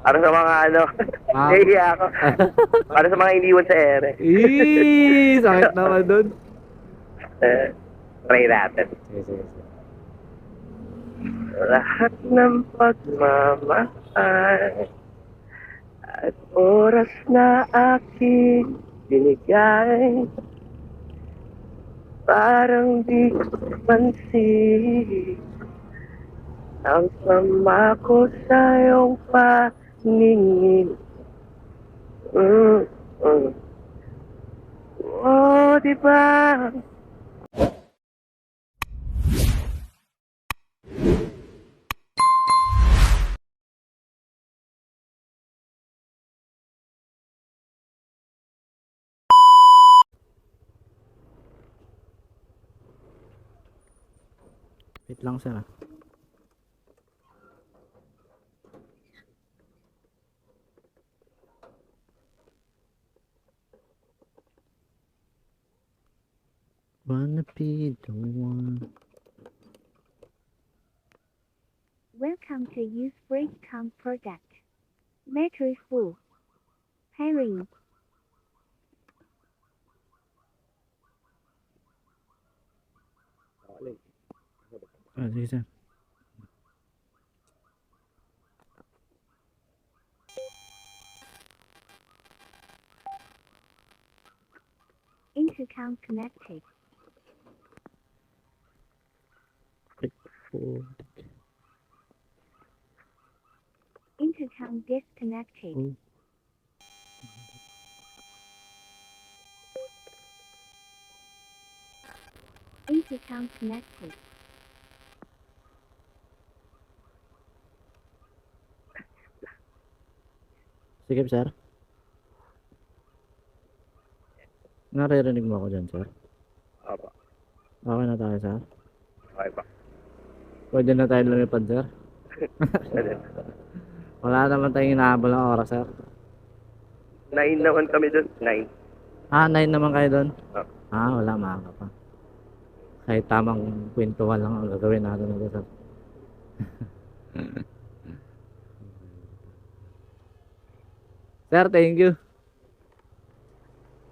Para sa mga ano, Ah. nahihiya ako. Para sa mga iniwan sa ere. Sakit naman dun. Try natin. Sige, sige, sige. Lahat ng pagmamahal at oras na aking binigay, parang di ko pansin ang sama ko sa iyong paningin. Mm, mm. Oh, diba? Wait lang sir ah. Wanna be the one. Welcome to Use Breakcom product. Battery full. Pairing. Ah, sige sir. Intercom connected. Click forward. Intercom disconnected. Oh. Intercom connected. Sige sir. Naririnig mo ako dyan sir? Opo. Okay na tayo sir? Okay pa. Pwede na tayo lumipad sir? Wala naman tayong inahabol ng oras sir. 9 naman kami doon. 9. Ah, 9 naman kayo doon? Oh. Ah, wala, maaga pa. Kahit tamang kwentuhan lang ang gagawin natin nito sir. Sir, thank you.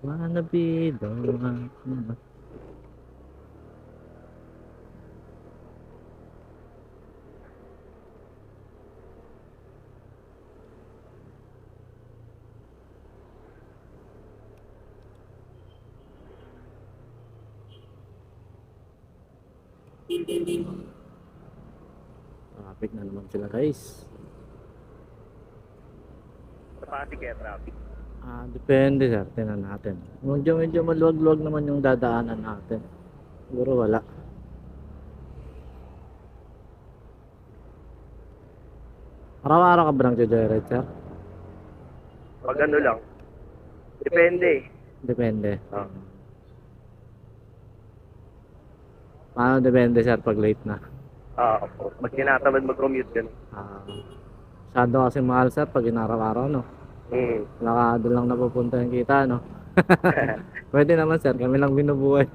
Wanna be the one. Traffic na naman sila guys. Traffic kaya traffic. Ah, depende sir, tingnan natin. Medyo maluwag-luwag naman yung dadaanan natin. Siguro wala. Araw-araw ka ba nagjo-joyride sir? Pag ano lang. Depende. Depende. Oh. Paano depende sir pag late na? Pag tinatamad mag-commute ka. Ah, masyado kasi mahal sir pag inaraw-araw no? Wala ka doon lang napupunta yung kita no? Pwede naman sir, kami lang binubuhay.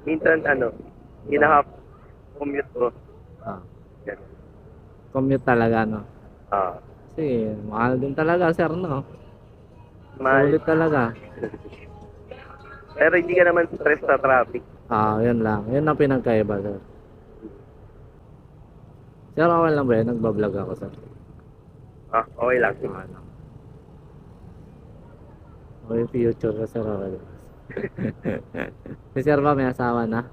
Minsan ano, hinahap commute ko. Ah, Ganun. commute talaga no? Ah, Kasi mahal din talaga sir no? mahal. Sulit talaga. Pero hindi ka naman stress sa traffic. Ah, yun lang. Yun ang pinagkaiba sir. Sir, okay lang ba yun? Nagbablog ako sir. Okay lang. Okay lang. Okay, future ko sir. Okay lang. Si sir ba may asawa na?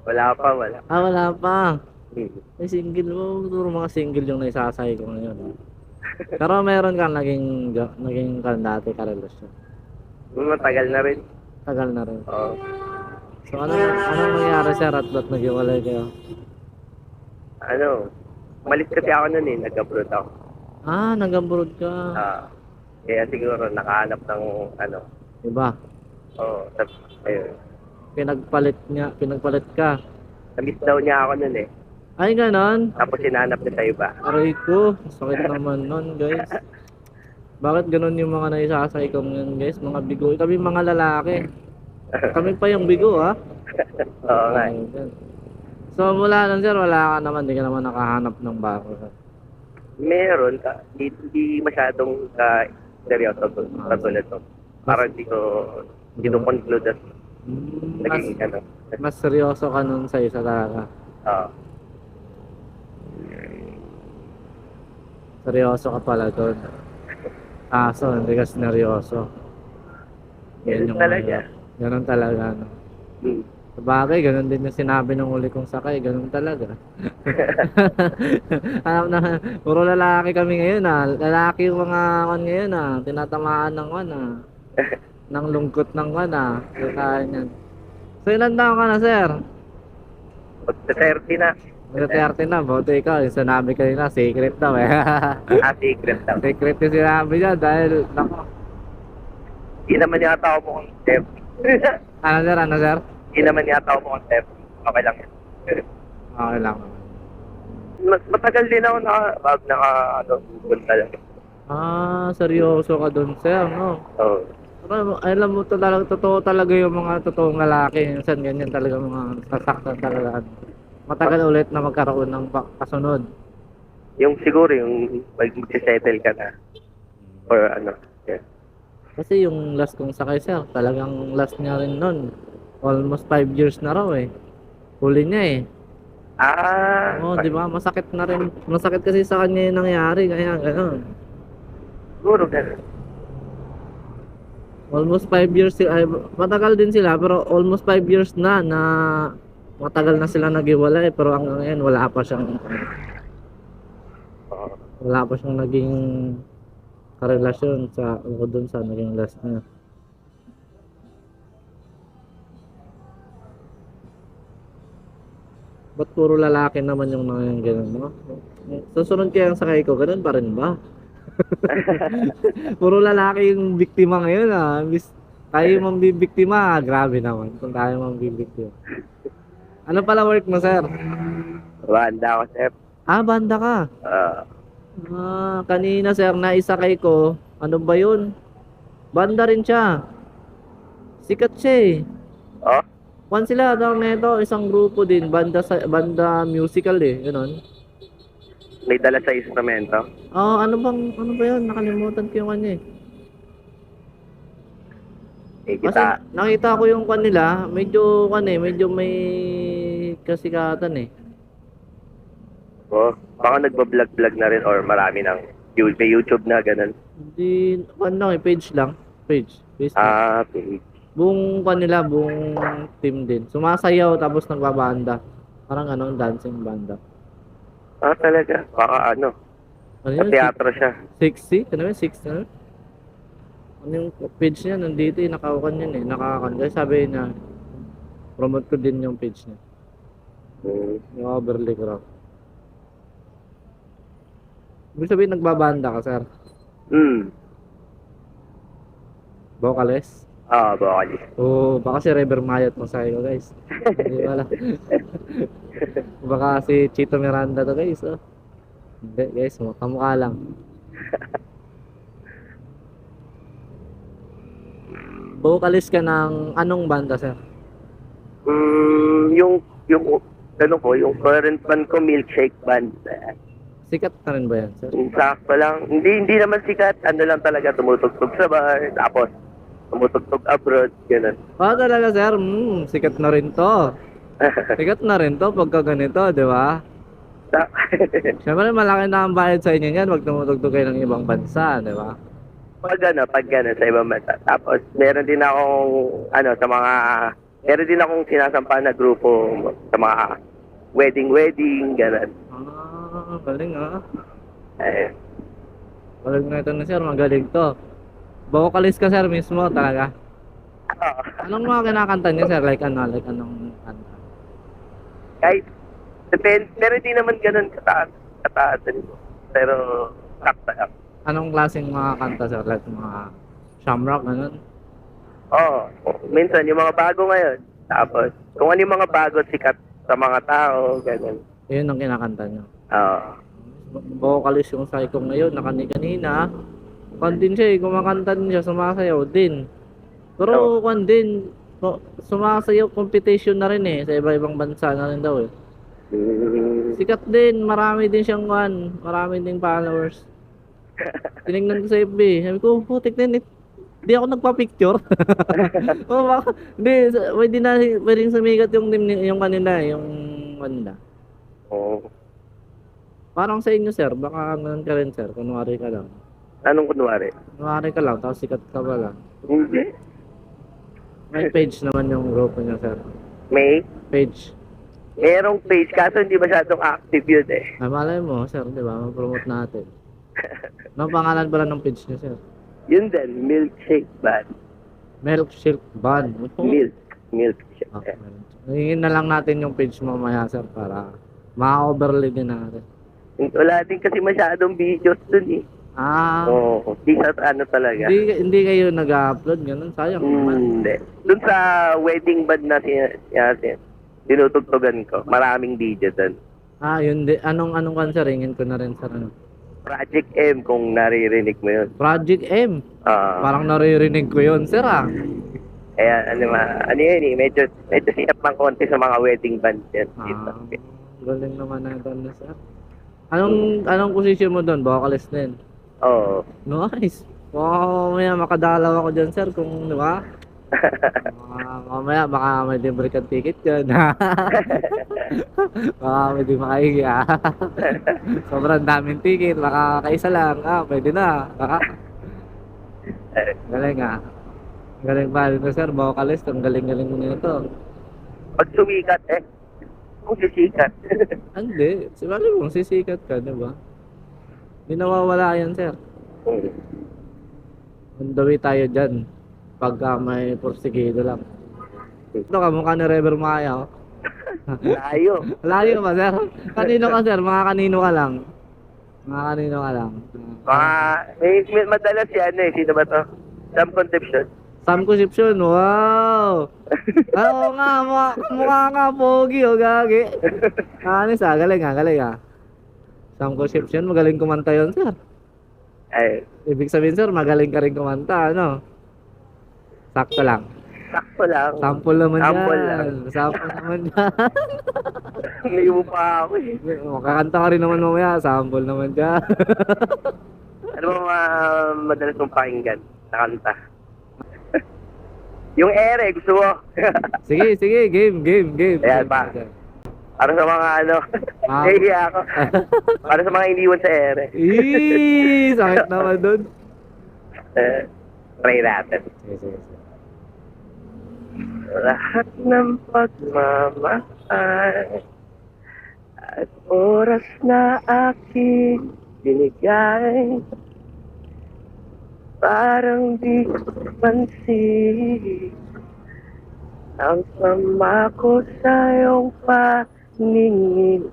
Wala pa, wala. Ah, wala pa. Hmm. May single mo. Siguro mga single yung naisasay ko ngayon. Pero meron kang naging kan dati karelasyon. Matagal na rin. Tagal na rin. Oo. So anong nangyari sir at ba't naghiwalay kayo? Ano, malis kasi ako nun eh, nag-abroad ako. Ah, nag-abroad ka. Kaya siguro nakahanap ng ano. Diba? Ayun. Pinagpalit ka. Na-miss daw niya ako nun eh. Ay, ganon. Tapos sinanap niya sa iba. Aray ko, sakit naman nun guys. Bakit ganon yung mga naisasay kong yun guys? Mga bigo. Kami mga lalaki. Kami pa yung bigo ha. Oo nga. So mula nun sir, wala ka naman. Di ka naman nakahanap ng bago. Meron, hindi masyadong seryoso katulad to. Parang hindi ko conclude at Mas, naging ano. mas seryoso ka nun sa isa talaga. Oo. Seryoso ka pala doon. Kaso, hindi ka seryoso. Ganun talaga. Ganun talaga, no? Hmm. Sabagay, ganun din yung sinabi nung uli kong sakay. Ganun talaga. Alam na, puro lalaki kami ngayon, ah. Lalaki yung mga kan ngayon, ah. Tinatamaan ng kan, ah. Ng lungkot ng kan, ah. Kaya yan. So, ilan taon ka na, sir? Pagka 30 na. Mag-30 na, bote ikaw. Yung sinabi kanina, secret daw, eh. Secret lang. Secret yung sinabi niya dahil, nako. Hindi naman yata ako mukhang step. Ano, sir? Ano, sir? Hindi naman yata ako mukhang step. Okay lang yan. Okay lang. Matagal din ako punta lang. Seryoso ka dun, sir, no? Oo. Pero, alam mo talaga, totoo talaga yung mga totoong lalaki. Minsan ganyan talaga mga sasaktan talaga. Matagal ulit na magkaroon ng kasunod. Yung siguro yung mag-settle ka na. Or ano. Yeah. Kasi yung last kong sakay, sir, talagang last niya rin nun. Almost 5 years na raw, eh. Huli niya, eh. Oo, di ba? Masakit na rin. Masakit kasi sa kanya yung nangyari. Kaya gano'n. Siguro ganun. Almost 5 years, ay, matagal din sila, pero almost 5 years na matagal na sila naghiwalay, pero hanggang ngayon wala pa siyang naging karelasyon sa doon sa naging last niya. Ba't puro lalaki naman yung nangyayang ganun, no? Susunod kaya ang sakay ko, ganun pa rin ba? Puro lalaki yung biktima ngayon, ah. Tayo yung mambibiktima, grabe naman kung tayo mambibiktima. Ano pala work mo, sir? Banda ako, Sep. Banda ka. Kanina, sir, naisakay ko. Ano ba yun? Banda rin siya. Sikat siya, eh. Oh? One sila daw nito, isang grupo din, banda musical, eh, gano'n. May dala sa instrumento. Ano ba yun? Nakalimutan ko yung kanya, eh. Kasi nakita ko yung kanila, medyo may kasikatan, eh. Oh, baka nagba-vlog na rin or marami ng may YouTube na ganun. Hindi, page lang. Page. Facebook. Page. Buong kanila, buong team din. Sumasayaw tapos nagbabanda. Parang dancing banda. Talaga? Baka ano Ano yun? teatro siya. 60? Ano yun? 60? Ano yung page niya? Nandito eh. Nakawakan yun eh. Kaya sabi niya, promote ko din yung page niya. Yung Overly Craft. Ibig sabihin nagbabanda ka, sir? Vocalist? Vocalist. Baka si Rever Mayat mo sa iyo, guys. Hindi wala. Baka si Chito Miranda to, guys. Hindi, guys. Kamukha lang. Vocalist ka ng anong banda, sir? Yung yung current band ko, Milkshake Band. Sikat na rin ba yan, sir? Sakto lang. Hindi naman sikat. Ano lang talaga, tumutugtog sa bar. Tapos, tumutugtog abroad. Ganun. Talaga, sir. Sikat na rin to. Sikat na rin to pagka ganito, di ba? Siyempre, malaki na ang bayad sa inyo yan. Wag tumutugtog kayo ng ibang bansa, di ba? Pag gano'n, sa ibang bansa. Tapos, meron din akong, meron din akong sinasampahan na grupo sa mga wedding, gano'n. Galing Galing na ito na, sir. Magaling to. Vocalist ka, sir, mismo talaga. Anong mga kinakanta niya, sir? Like anong kanta? Kahit, depende, pero hindi naman ganun kataas din. Pero, sakta lang. Anong klaseng mga kanta, sir? Like mga shamrock, ganun? Minsan, yung mga bago ngayon. Tapos, kung ano yung mga bago sikat sa mga tao, ganun. Yun ang kinakanta niyo. Vocalist yung psycho ngayon, kanina. Din siya, kumakanta din siya, sumasayaw din. Pero, din, sumasayaw competition na rin eh, sa iba-ibang bansa na rin daw eh. Sikat din, marami din siyang marami ding followers. Tinignan ko sa FB, sabi ko, putik din, hindi ako nagpa-picture. Oh, hindi, pwedeng sumikat yung kanila, yung kanila. Oo. Parang sa inyo, sir, baka ganun ka rin, sir, kunwari ka lang. Anong kunwari? Kunwari ka lang, tapos sikat ka ba lang. Hindi. May page naman yung grupo niya, sir. May? Page. Merong page, kaso hindi masyadong active yun eh. Ay, malay mo, sir, di ba? Ma-promote natin. Anong pangalan pala ng page niya, sir? Yun din, milkshake band. Milkshake Band. Milkshake. Okay. Hingin na lang natin yung page mamaya, sir, para ma-overlay din natin. Wala din kasi masyadong videos dun eh. Oo, di sa ano talaga. Hindi kayo nag-upload, ganun, sayang naman. Hindi. Dun sa wedding band na tinutugtugan ko, maraming video dun. Yun di. Anong cancer? Hingin ko na rin, sir, ano? Project M, kung naririnig mo yun. Project M. Parang naririnig ko yun, sir, Kaya ano yun eh, medyo siap ng konti sa mga wedding band yan. Galing naman na ito, sir. Anong position mo doon? Vocalist din? Oo. Nice. Wow, mamaya makadalaw ako dyan, sir, kung di ba? Mamaya baka may libre kang ticket dyan. Baka may di makaigi, Sobrang daming ticket, baka kaisa lang, pwede na. Galing, Galing pa rin, sir, vocalist, ang galing-galing mo nito. Pag sumikat kung sisikat. Hindi, sibali mong sisikat ka, di ba? Hindi nawawala yan, sir. On the way tayo dyan. Pagka may porsigido lang. Ito ka, mukha ni Rever Maya, Layo. Layo ba, sir? Kanino ka, sir? Mga kanino ka lang? Mga kanino ka lang? May madalas yan sino ba to? Sam Concepcion. Sam Concepcion, wow! Oo nga, mukha nga, pogi, gagi. Anis, galing, Sam Concepcion, magaling kumanta yun, sir. Ay. Ibig sabihin, sir, magaling ka rin kumanta, ano? Sakto lang. Sakto lang. Sample naman Sample yan. lang. Sample naman yan. May pa ako eh. Kakanta ka rin naman mamaya, sample naman dyan. Ano ba madalas mong pakinggan na kanta? Yung ere, gusto mo? Sige, game. Ayan pa. Para sa mga nahihiya ako. Para sa mga iniwan sa ere. Sakit naman dun. Try natin. Sige. Lahat ng pagmamahal at oras na aking binigay, parang di pansin ang sama ko sa iyong paningin.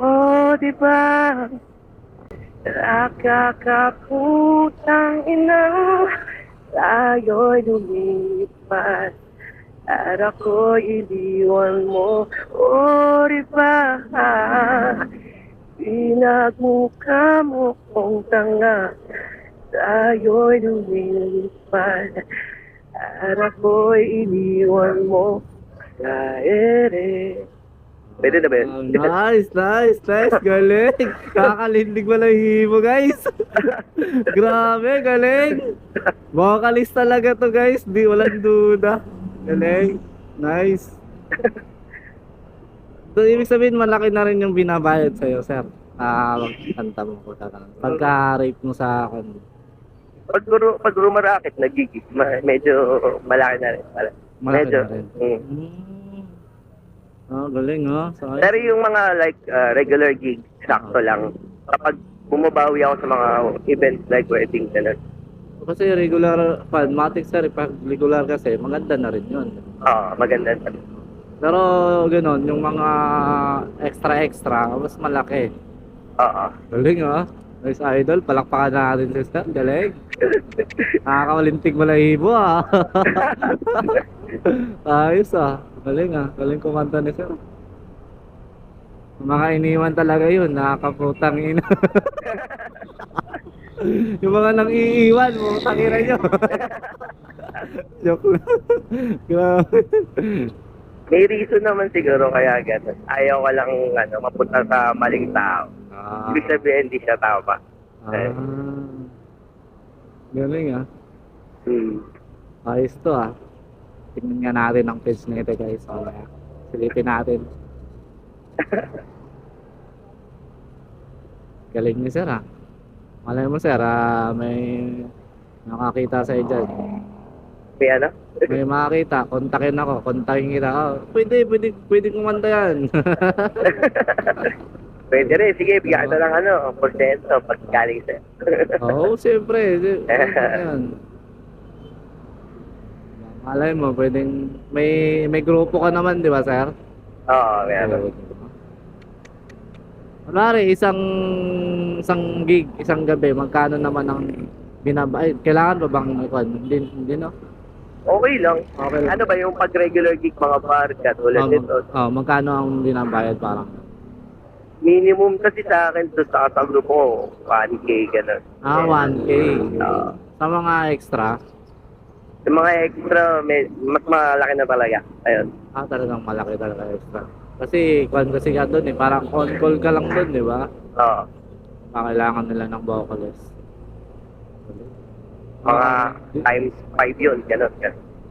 Oh, diba? Nakakaputang ina, tayo'y lumipat at ako'y iniwan mo. O diba, pinagmukha mo kong tanga, tayo'y lumipat at ako'y iniwan mo sa ere. Pwede na ba yun? Nice. Galing. Kakalindig mo, guys. Grabe, galing. Vocalist talaga to, guys. Di walang duda. Galing. Nice. So, ibig sabihin, malaki na rin yung binabayad sa'yo, sir. Kanta mo ko pagka-rate mo sa akin. Pag rumarakit, nagigig. Medyo malaki na rin. Malaki na rin. Galing, Sorry. Pero yung mga regular gigs, sakto lang. Kapag bumabawi ako sa mga events like wedding, gano'n. Kasi regular, matic, sir, pag regular kasi, maganda na rin yun. Oo, maganda na. Pero gano'n, yung mga extra, mas malaki. Oo. Galing, Nice idol, palakpakan natin, sister. Galing. Nakakamalintig malahibo, Ayos, Galing, Galing kumanta ni sir. Mga iniwan talaga yun, nakakaputang ina. Yung mga nang iiwan mo, tangina nyo. Joke lang. Grabe. May reason naman siguro kaya gano'n. Ayaw ko lang mapunta sa maling tao. Ibig sabihin, hindi siya tama. Ah. Galing ah. Hmm. Ayos to ah. Tingnan nga natin ang page nito guys. Okay. Silipin natin. Galing ni sir ah. Malay mo sir may nakakita sa dyan. May ano? May makakita, kontakin ako, kontakin kita. Pwede kumanta yan. Pwede rin. Sige, bigyan ka na ng porsyento pag galing sa'yo. Oo, siyempre. Yan. Malay mo, pwedeng may grupo ka naman, di ba, sir? Oo, meron. Kunwari, isang gig, isang gabi, magkano naman ang binabayad? Kailangan ba bang hindi no? Okay lang. Okay lang. Ano ba yung pag regular gig mga bar katulad nito? Magkano ang binabayad parang? Minimum kasi sa akin to sa grupo ko, 1K gano'n. 1K. Oo. Sa mga extra? Sa mga extra, mas malaki na talaga. Ayun. Talagang malaki talaga extra. Kasi kasi ka doon parang on-call ka lang doon, di ba? Oo. Kailangan nila ng vocalist. Mga times 5 yun, gano'n.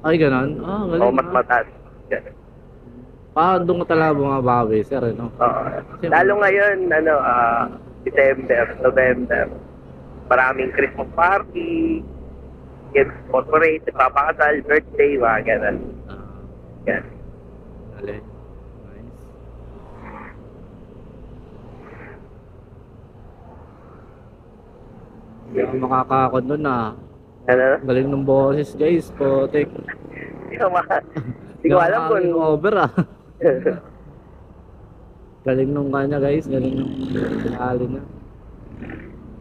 Ay, ganon? Galing. O mas mataas. Gano'n. Doon ka talaga bumabawi, sir, no? Oo. Lalo ngayon, December, November, maraming Christmas party, kids corporate, papakasal, birthday, mga gano'n. Yan. Galing. Nice. Hindi ako makakakon doon Ano? Galing ng boses, guys. Potek. Hindi ko alam kung... over Galing nung kanya, guys. Galing nung hali na.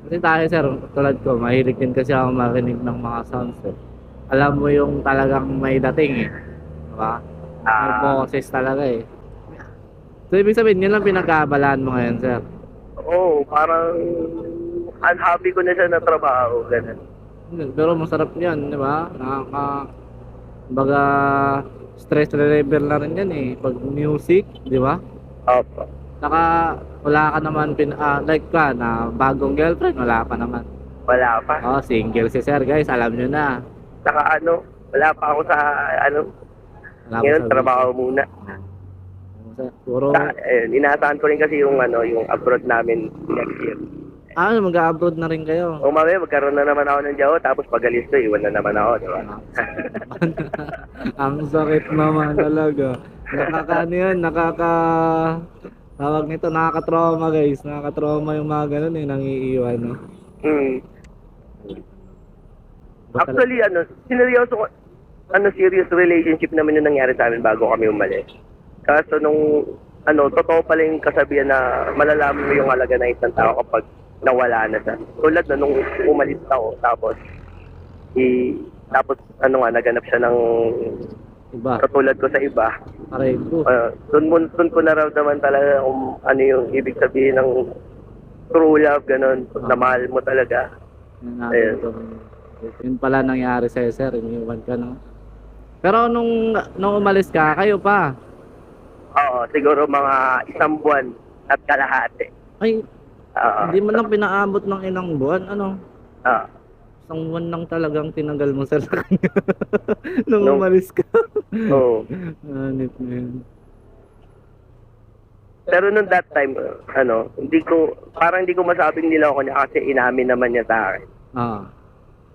Kasi tayo, sir, tulad ko, mahilig din kasi ako marinig ng mga sounds. Alam mo yung talagang may dating diba? May boses talaga So, ibig sabihin, yun lang pinagkaabalaan mo ngayon, sir? Oo, parang unhappy ko na siya na trabaho. Ganun. Pero masarap yan, di ba? Baga, stress reliever na rin yan pag music, di ba? Opo. Saka, wala ka naman, like ka, na bagong girlfriend, wala pa naman. Wala pa. Single si sir, guys, alam nyo na. Saka wala pa ako sa ngayon, trabaho muna. Puro... Inaasahan ko rin kasi yung abroad namin next year. Mag-abroad na rin kayo? O mamaya, magkaroon na naman ako ng jowa, tapos pag alis ko, iwan na naman ako, di ba? Ang sakit naman talaga. Tawag nito, nakaka-trauma, guys. Nakaka-trauma yung mga ganun nangiiwan, no? Actually, sineryoso ko, serious relationship naman yung nangyari sa amin bago kami umalis. Kaso nung, totoo pala yung kasabihan na malalaman mo yung halaga ng isang tao kapag nawala na siya. Tulad na nung umalis ako, tapos naganap siya ng iba. Katulad ko sa iba. Aray ko. Doon ko naramdaman talaga kung ano yung ibig sabihin ng true love, ganun. Na mahal mo talaga. Yun pala nangyari sa'yo, sir. Iniwan ka, no? Pero nung umalis ka, kayo pa? Oo, siguro mga 1 buwan at kalahati. Ay, hindi mo lang pinaabot ng ilang buwan, ano? 1 buwan lang talagang tinanggal mo, sir, sa kanya. nung umalis ka. Oo. Anit na yun. Pero nung that time, parang hindi ko masabing nila ako niya kasi inamin naman niya sa akin.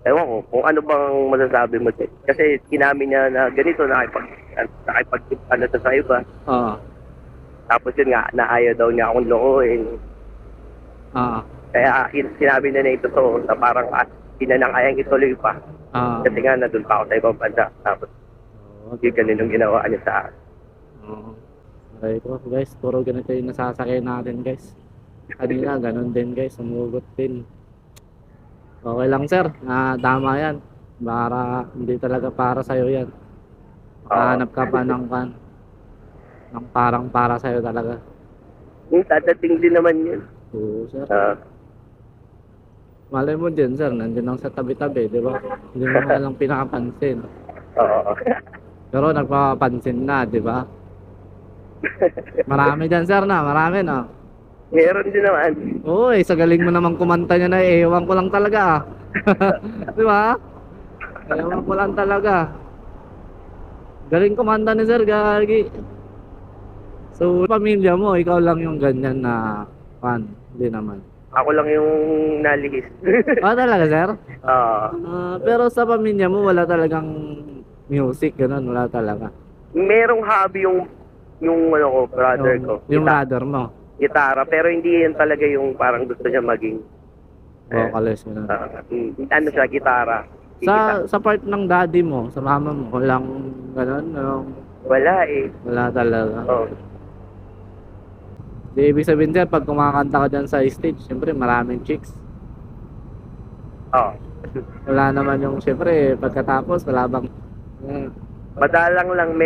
Ewan ko, kung ano bang masasabi mo din. Kasi inamin niya na ganito, nakipag sa iba. Tapos yun nga, naayaw daw niya akong looin. Kaya sinabi niya na ito to, na parang pinanangayang ituloy pa. Kasi nga, nandun pa ako sa ibang bansa. Tapos, yung ganun yung ginawa niya sa akin. Okay po, guys, puro ganito yung nasasakay natin, guys. Kanina, ganun din, guys, sumugot din. Okay lang, sir. Tama yan. Hindi talaga para sa'yo yan. Makahanap ka pa ng parang para sa'yo talaga. Dadating din naman yun. Oo, sir. Malay mo din, sir. Nandiyan lang sa tabi-tabi, di ba? Hindi mo lang pinapansin. Oo. Pero nagpapansin na, di ba? Marami dyan, sir, na. Marami, na. Meron din naman. Oo, sa galing mo naman kumanta niya na, ewan ko lang talaga. Di ba? Ewan ko lang talaga. Galing kumanta ni sir, gagi. So, pamilya mo, ikaw lang yung ganyan na fan. Hindi naman. Ako lang yung nalihis. Talaga, sir? Oo. Pero sa pamilya mo, wala talagang music, ganun. Wala talaga. Merong hobby yung ano ko, brother ko. Yung brother mo. Gitara, pero hindi yan talaga yung parang gusto niya maging Vocalist, ganun. ano siya, gitara. Sa part ng daddy mo, sa mama mo, walang ganun. Wala eh. Wala talaga. Oh. Di ibig sabihin sir, pag kumakanta ka dyan sa stage, siyempre maraming chicks. Oh. Wala naman yung, siyempre, pagkatapos, wala bang... Madalang lang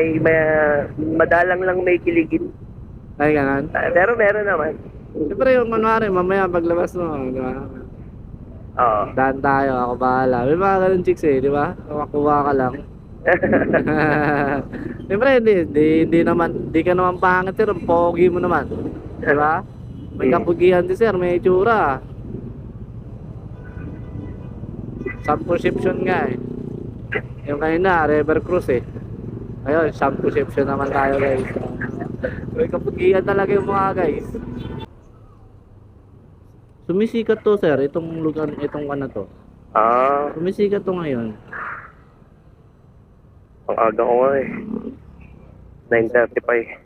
may kiligin. Ay, ganun. Pero meron naman. Siyempre yung manwari, mamaya paglabas mo, di ba? Oo. Daan tayo, ako bahala. May mga ganun chicks eh, di ba? Makuha ka lang. Siyempre, hindi naman, di ka naman pangit sir, ang pogi mo naman. Di ba? May kapugihan si sir, may itsura. Some perception nga eh. Yung kanina, River Cruise eh. Ayun, some perception naman tayo guys. May kapugihan talaga yung mga guys. Sumisikat to sir, itong lugar, itong ano to. Sumisikat to ngayon. Ang aga ko nga eh. 9:35.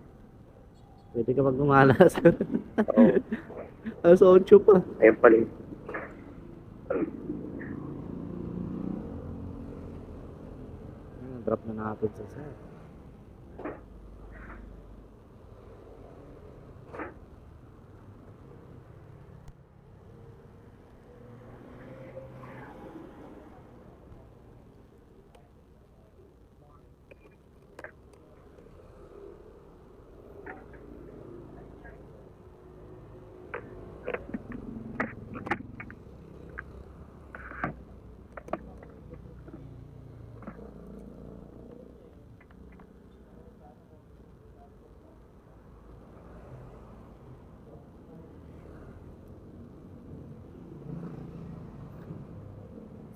Pwede ka pag gumalas. Oo. Alas 8 pa. Ayun pala. Drop na natin sa sir.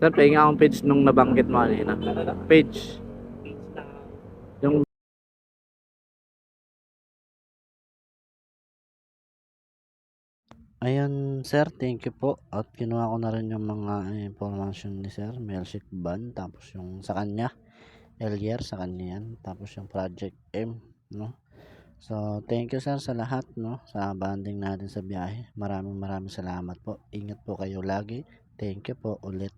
Sir, pahinga akong page nung nabanggit mo kanina. Page. Yung Ayan sir, thank you po at kinuha ko na rin yung mga information ni sir, Melchick Ban, tapos yung sa kanya, Elier sa kanya yan, tapos yung Project M, no? So, thank you sir sa lahat, no? Sa banding natin sa biyahe. Maraming salamat po. Ingat po kayo lagi. Thank you po ulit.